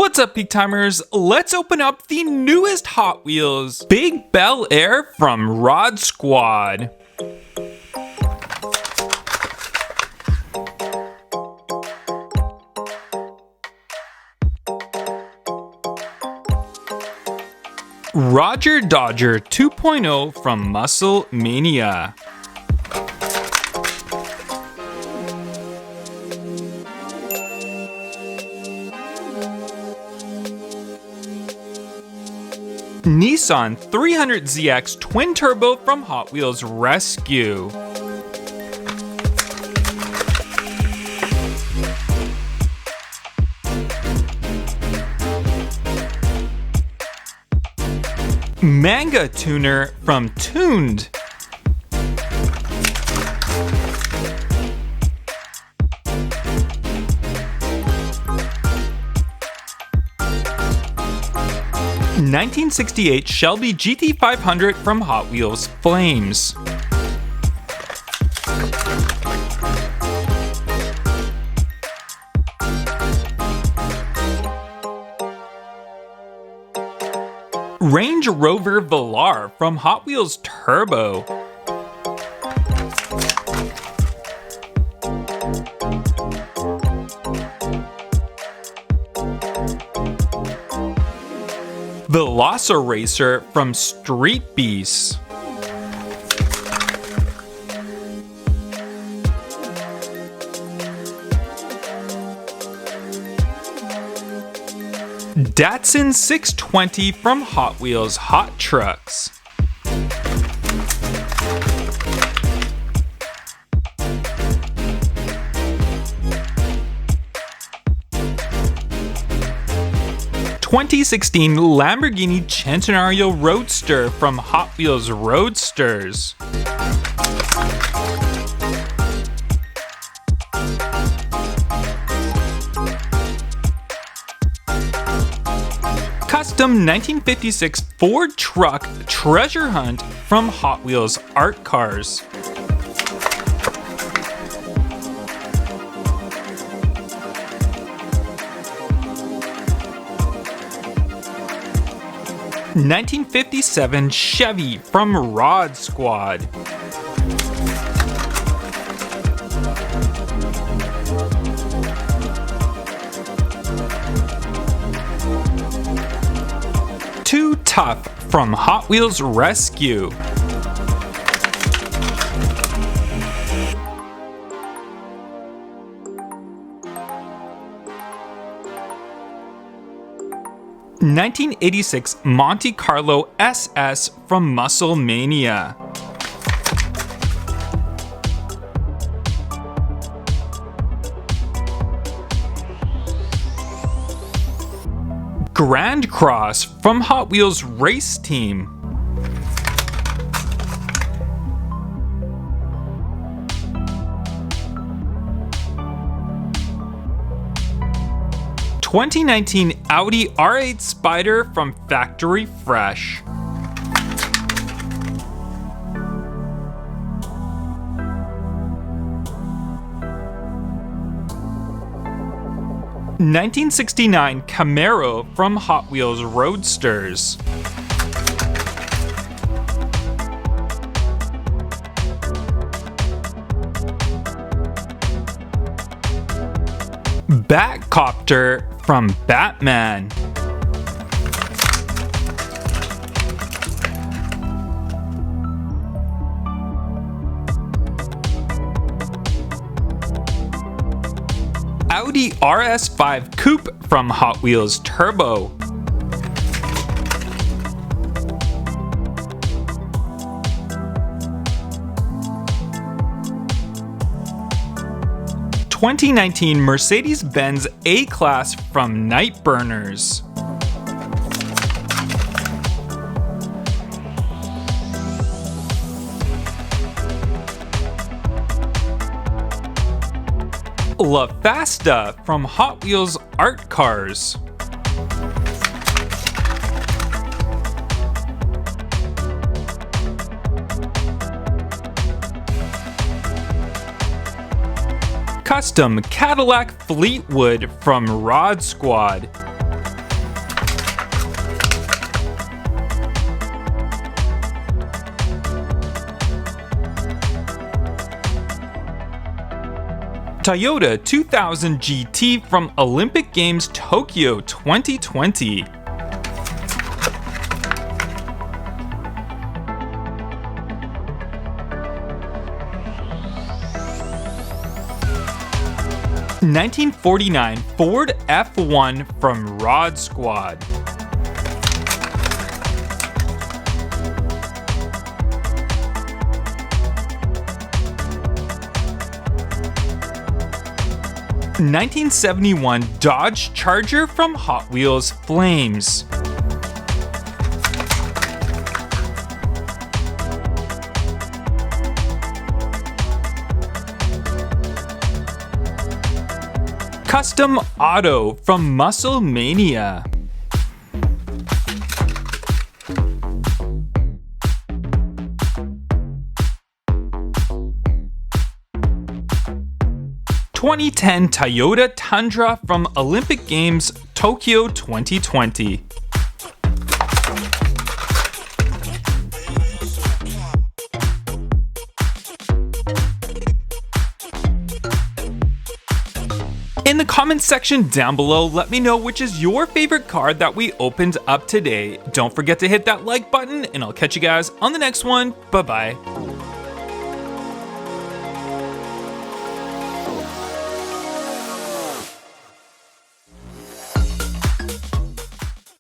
What's up, Peak Timers? Let's open up the newest Hot Wheels Big Bel Air from Rod Squad. Roger Dodger 2.0 from Muscle Mania. Nissan 300ZX Twin Turbo from Hot Wheels Rescue. Manga Tuner from Tuned. (1968) Shelby GT500 from Hot Wheels Flames. Range Rover Velar from Hot Wheels Turbo. Velociracer from Street Beasts. Datsun 620 from Hot Wheels Hot Trucks. (2016) Lamborghini Centenario Roadster from Hot Wheels Roadsters. Custom 1956 Ford Truck Treasure Hunt from Hot Wheels Art Cars. (1957) Chevy from Rod Squad. Too Tough from Hot Wheels Rescue. (1986) Monte Carlo SS from Muscle Mania. Grand Cross from Hot Wheels Race Team. (2019) Audi R8 Spider from Factory Fresh. (1969) Camaro from Hot Wheels Roadsters. Batcopter from Batman. Audi RS5 Coupe from Hot Wheels Turbo. (2019) Mercedes-Benz A-Class from Nightburners. La Fasta from Hot Wheels Art Cars. Custom Cadillac Fleetwood from Rod Squad. Toyota 2000 GT from Olympic Games Tokyo 2020. (1949) Ford F1 from Rod Squad. (1971) Dodge Charger from Hot Wheels Flames. Custom Auto from Muscle Mania. (2010) Toyota Tundra from Olympic Games Tokyo 2020. In the comments section down below, let me know which is your favorite car that we opened up today. Don't forget to hit that like button, and I'll catch you guys on the next one. Bye bye.